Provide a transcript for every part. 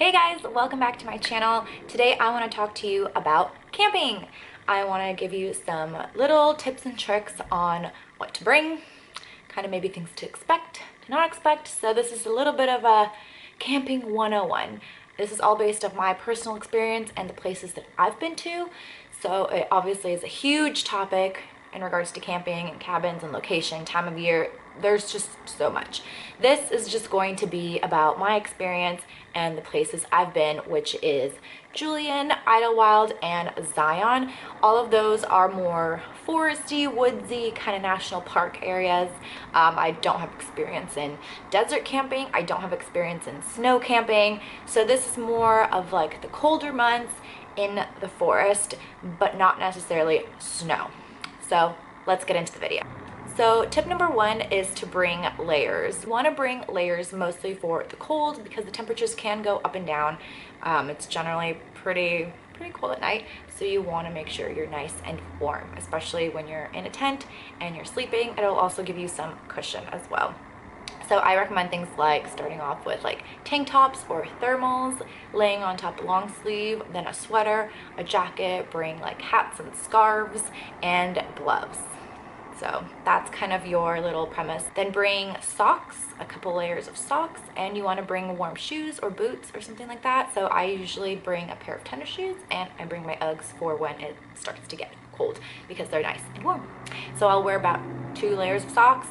Hey guys, welcome back to my channel. Today I want to talk to you about camping. I want to give you some little tips and tricks on what to bring, kind of maybe things to expect, to not expect. So this is a little bit of a camping 101. This is all based off my personal experience and the places that I've been to. So it obviously is a huge topic in regards to camping and cabins and location, time of year. There's just so much. This is just going to be about my experience and the places I've been, which is Julian, Idyllwild, and Zion. All of those are more foresty, woodsy, kind of national park areas. I don't have experience in desert camping. I don't have experience in snow camping. So this is more of like the colder months in the forest, but not necessarily snow. So let's get into the video. So tip number one is to bring layers. You want to bring layers mostly for the cold because the temperatures can go up and down. It's generally pretty cold at night, so you want to make sure you're nice and warm, especially when you're in a tent and you're sleeping. It'll also give you some cushion as well. So I recommend things like starting off with like tank tops or thermals, laying on top a long sleeve, then a sweater, a jacket, bring like hats and scarves, and gloves. So that's kind of your little premise. Then bring socks, a couple layers of socks, and you want to bring warm shoes or boots or something like that. So I usually bring a pair of tennis shoes, and I bring my Uggs for when it starts to get cold because they're nice and warm. So I'll wear about 2 layers of socks.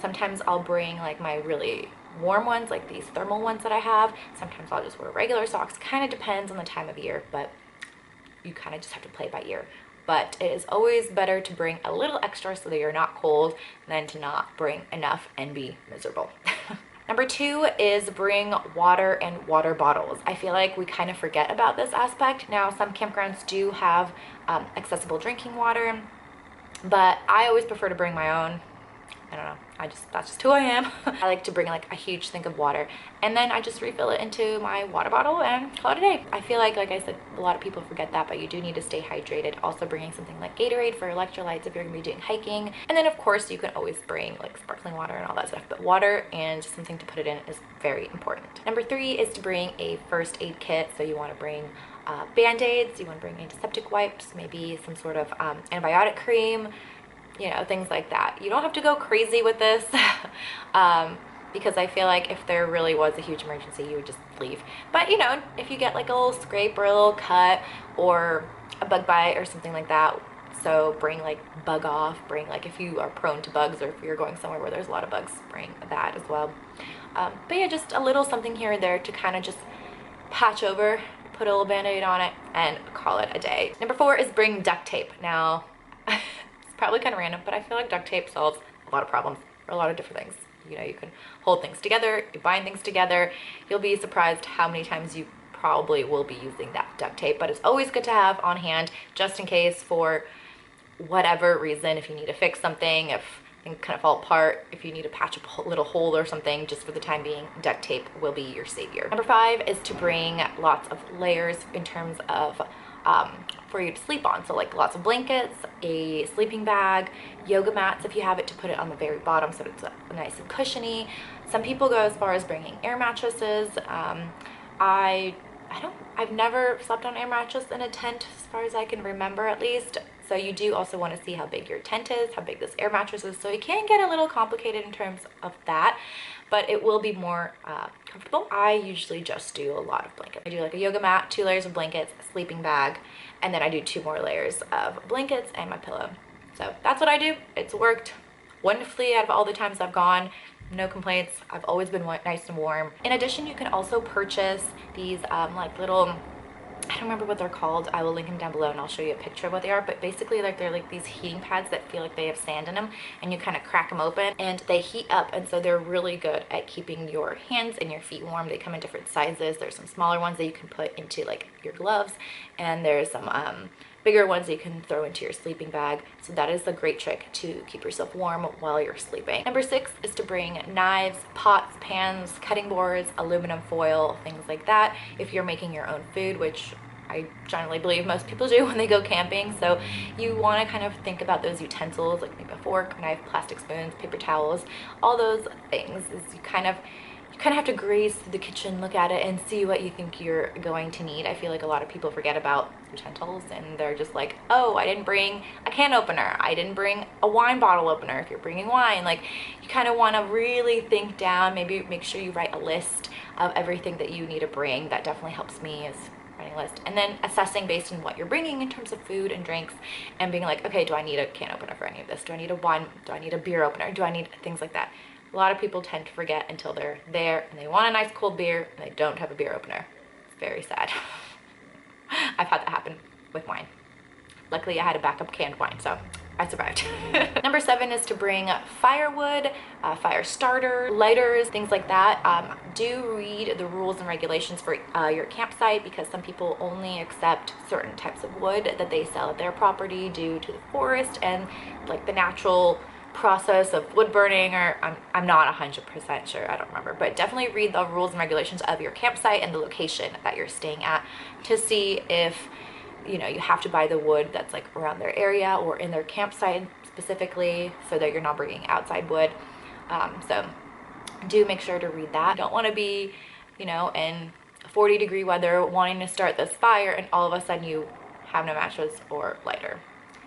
Sometimes I'll bring like my really warm ones, like these thermal ones that I have. Sometimes I'll just wear regular socks. Kind of depends on the time of year, but you kind of just have to play by ear. But it is always better to bring a little extra so that you're not cold than to not bring enough and be miserable. Number 2 is bring water and water bottles. I feel like we kind of forget about this aspect. Now, some campgrounds do have accessible drinking water, but I always prefer to bring my own. I don't know, that's just who I am. I like to bring like a huge thing of water, and then I just refill it into my water bottle and call it a day. I feel like I said, a lot of people forget that, but you do need to stay hydrated. Also bringing something like Gatorade for electrolytes if you're gonna be doing hiking. And then of course you can always bring like sparkling water and all that stuff, but water and something to put it in is very important. Number 3 is to bring a first aid kit. So you wanna bring Band-Aids, you wanna bring antiseptic wipes, maybe some sort of antibiotic cream, you know, things like that. You don't have to go crazy with this because I feel like if there really was a huge emergency, you would just leave. But you know, if you get like a little scrape or a little cut or a bug bite or something like that, so bring like bug off, bring like if you are prone to bugs or if you're going somewhere where there's a lot of bugs, bring that as well. But yeah, just a little something here and there to kind of just patch over, put a little Band-Aid on it, and call it a day. Number 4 is bring duct tape. Now, probably kind of random, but I feel like duct tape solves a lot of problems for a lot of different things. You know, you can hold things together, you bind things together. You'll be surprised how many times you probably will be using that duct tape, but it's always good to have on hand just in case for whatever reason, if you need to fix something, if things kind of fall apart, if you need to patch a little hole or something, just for the time being, duct tape will be your savior. Number 5 is to bring lots of layers in terms of for you to sleep on. So like lots of blankets, a sleeping bag, yoga mats if you have it, to put it on the very bottom so it's nice and cushiony. Some people go as far as bringing air mattresses. I've never slept on air mattress in a tent as far as I can remember, at least. So you do also want to see how big your tent is, how big this air mattress is. So it can get a little complicated in terms of that, but it will be more comfortable. I usually just do a lot of blankets. I do like a yoga mat, 2 layers of blankets, a sleeping bag, and then I do 2 more layers of blankets and my pillow. So that's what I do. It's worked wonderfully out of all the times I've gone. No complaints. I've always been nice and warm. In addition, you can also purchase these like little, I don't remember what they're called. I will link them down below and I'll show you a picture of what they are, but basically like they're like these heating pads that feel like they have sand in them, and you kind of crack them open and they heat up, and so they're really good at keeping your hands and your feet warm. They come in different sizes. There's some smaller ones that you can put into like your gloves, and there's some bigger ones that you can throw into your sleeping bag. So that is a great trick to keep yourself warm while you're sleeping. Number 6 is to bring knives, pots, pans, cutting boards, aluminum foil, things like that if you're making your own food, which I generally believe most people do when they go camping. So you want to kind of think about those utensils, like maybe a fork, knife, plastic spoons, paper towels, all those things. Is you kind of you kind of have to graze through the kitchen, look at it, and see what you think you're going to need. I feel like a lot of people forget about utensils, and they're just like, oh, I didn't bring a can opener, I didn't bring a wine bottle opener. If you're bringing wine, like, you kind of want to really think down, maybe make sure you write a list of everything that you need to bring. That definitely helps me, is writing a list, and then assessing based on what you're bringing in terms of food and drinks, and being like, okay, do I need a can opener for any of this? Do I need a wine? Do I need a beer opener? Do I need things like that? A lot of people tend to forget until they're there and they want a nice cold beer and they don't have a beer opener. It's very sad. I've had that happen with wine. Luckily, I had a backup canned wine, so I survived. Number 7 is to bring firewood, fire starter, lighters, things like that. Do read the rules and regulations for your campsite, because some people only accept certain types of wood that they sell at their property due to the forest and like the natural process of wood burning, or I'm not 100% sure, I don't remember, but definitely read the rules and regulations of your campsite and the location that you're staying at to see if, you know, you have to buy the wood that's like around their area or in their campsite specifically, so that you're not bringing outside wood. So do make sure to read that. You don't want to be, you know, in 40-degree weather wanting to start this fire and all of a sudden you have no matches or lighter.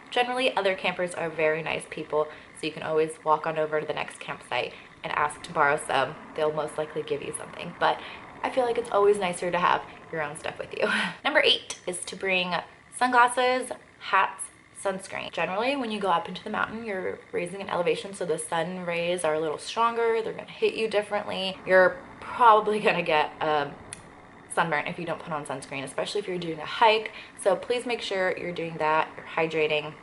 Generally, other campers are very nice people, so you can always walk on over to the next campsite and ask to borrow some. They'll most likely give you something, but I feel like it's always nicer to have your own stuff with you. Number 8 is to bring sunglasses, hats, sunscreen. Generally, when you go up into the mountain, you're raising an elevation, so the sun rays are a little stronger. They're gonna hit you differently. You're probably gonna get sunburn if you don't put on sunscreen, especially if you're doing a hike. So please make sure you're doing that, you're hydrating.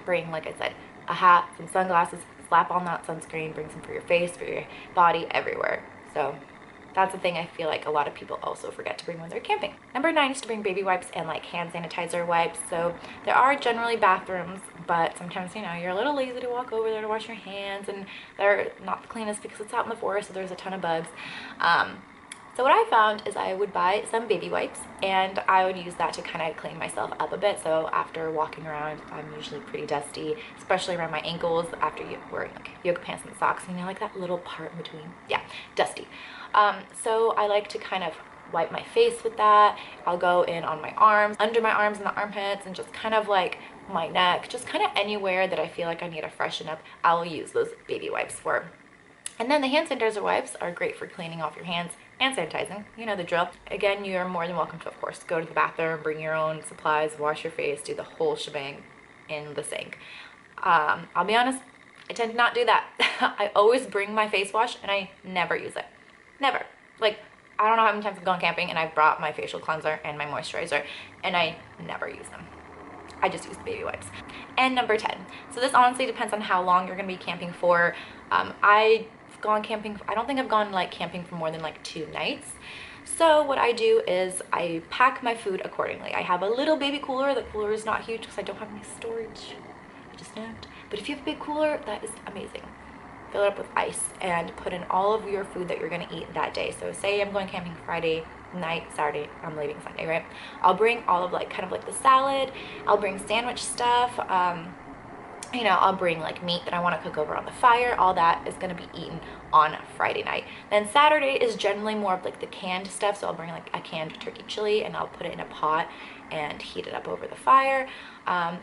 Bring, like I said, a hat, some sunglasses, slap on that sunscreen, bring some for your face, for your body, everywhere. So that's the thing I feel like a lot of people also forget to bring when they're camping. Number 9 is to bring baby wipes and like hand sanitizer wipes. So there are generally bathrooms, but sometimes, you know, you're a little lazy to walk over there to wash your hands, and they're not the cleanest because it's out in the forest, so there's a ton of bugs. So what I found is I would buy some baby wipes and I would use that to kind of clean myself up a bit. So after walking around, I'm usually pretty dusty, especially around my ankles after wearing like yoga pants and socks, you know, like that little part in between. Yeah, dusty. So I like to kind of wipe my face with that. I'll go in on my arms, under my arms and the armpits, and just kind of like my neck, just kind of anywhere that I feel like I need to freshen up, I'll use those baby wipes for. And then the hand sanitizer wipes are great for cleaning off your hands and sanitizing. You know the drill. Again, you're more than welcome to, of course, go to the bathroom, bring your own supplies, wash your face, do the whole shebang in the sink. I'll be honest, I tend to not do that. I always bring my face wash and I never use it. Never. Like, I don't know how many times I've gone camping and I've brought my facial cleanser and my moisturizer and I never use them. I just use the baby wipes. And number 10. So this honestly depends on how long you're gonna be camping for. I've gone camping, I don't think I've gone like camping for more than like 2 nights. So what I do is I pack my food accordingly. I have a little baby cooler. The cooler is not huge because I don't have any storage. I just don't. But if you have a big cooler, that is amazing. Fill it up with ice and put in all of your food that you're gonna eat that day. So say I'm going camping Friday night, Saturday, I'm leaving Sunday, right? I'll bring all of like kind of like the salad. I'll bring sandwich stuff. You know, I'll bring like meat that I want to cook over on the fire. All that is going to be eaten on Friday night. Then Saturday is generally more of like the canned stuff. So I'll bring like a canned turkey chili and I'll put it in a pot and heat it up over the fire.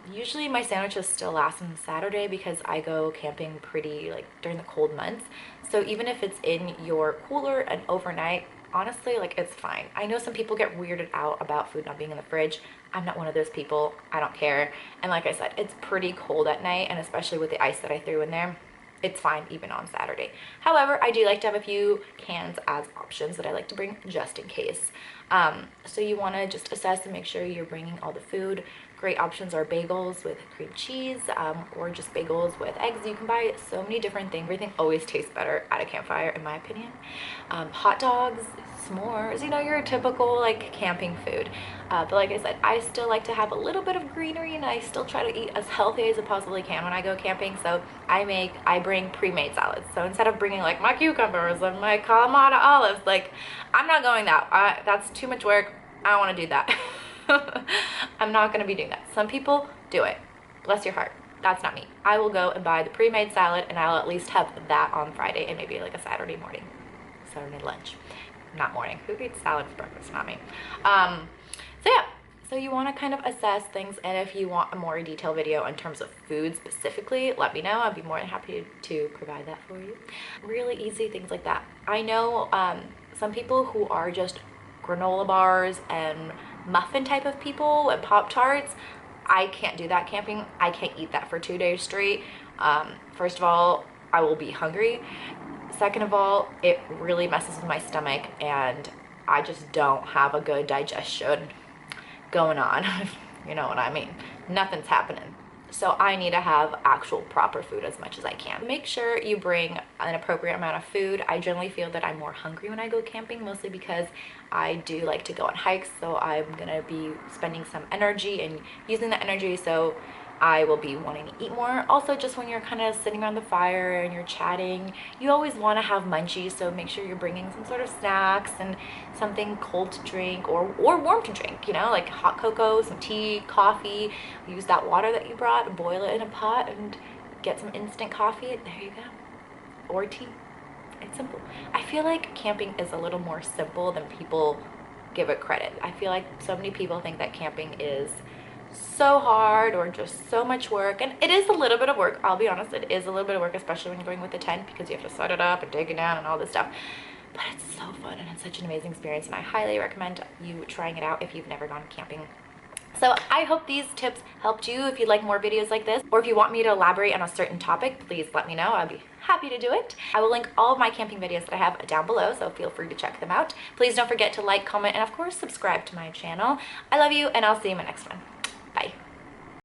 Usually my sandwiches still last on Saturday because I go camping pretty like during the cold months. So even if it's in your cooler and overnight, honestly, like it's fine. I know some people get weirded out about food not being in the fridge. I'm not one of those people. I don't care. And like I said, it's pretty cold at night, and especially with the ice that I threw in there, it's fine even on Saturday. However, I do like to have a few cans as options that I like to bring just in case. So you want to just assess and make sure you're bringing all the food. Great options are bagels with cream cheese, or just bagels with eggs. You can buy so many different things. Everything always tastes better at a campfire, in my opinion. Hot dogs, s'mores, you know, your typical like camping food. But like I said, I still like to have a little bit of greenery, and I still try to eat as healthy as I possibly can when I go camping. So I bring pre-made salads. So instead of bringing like my cucumbers and my Kalamata olives, like I'm not going that. That's too much work. I don't want to do that. I'm not going to be doing that. Some people do it. Bless your heart. That's not me. I will go and buy the pre-made salad, and I'll at least have that on Friday and maybe like a Saturday morning. Saturday lunch. Not morning. Who eats salad for breakfast? Not me. So yeah. So you want to kind of assess things, and if you want a more detailed video in terms of food specifically, let me know. I'd be more than happy to provide that for you. Really easy things like that. I know some people who are just granola bars and muffin type of people and Pop-Tarts. I can't do that camping. I can't eat that for 2 days straight. First of all, I will be hungry. Second of all, it really messes with my stomach, and I just don't have a good digestion going on. You know what I mean? Nothing's happening. So I need to have actual proper food as much as I can. Make sure you bring an appropriate amount of food. I generally feel that I'm more hungry when I go camping, mostly because I do like to go on hikes, so I'm gonna be spending some energy and using that energy, so I will be wanting to eat more. Also, just when you're kind of sitting around the fire and you're chatting, you always want to have munchies, so make sure you're bringing some sort of snacks and something cold to drink or warm to drink, you know, like hot cocoa, some tea, coffee. Use that water that you brought, boil it in a pot, and get some instant coffee. There you go. Or tea. It's simple. I feel like camping is a little more simple than people give it credit. I feel like so many people think that camping is so hard or just so much work, and it is a little bit of work. I'll be honest, it is a little bit of work, especially when you're going with a tent, because you have to set it up and take it down and all this stuff. But it's so fun, and it's such an amazing experience, and I highly recommend you trying it out if you've never gone camping. So I hope these tips helped you. If you'd like more videos like this, or if you want me to elaborate on a certain topic, please let me know. I'll be happy to do it. I will link all of my camping videos that I have down below, so feel free to check them out. Please don't forget to like, comment, and of course subscribe to my channel. I love you, and I'll see you in my next one. Bye.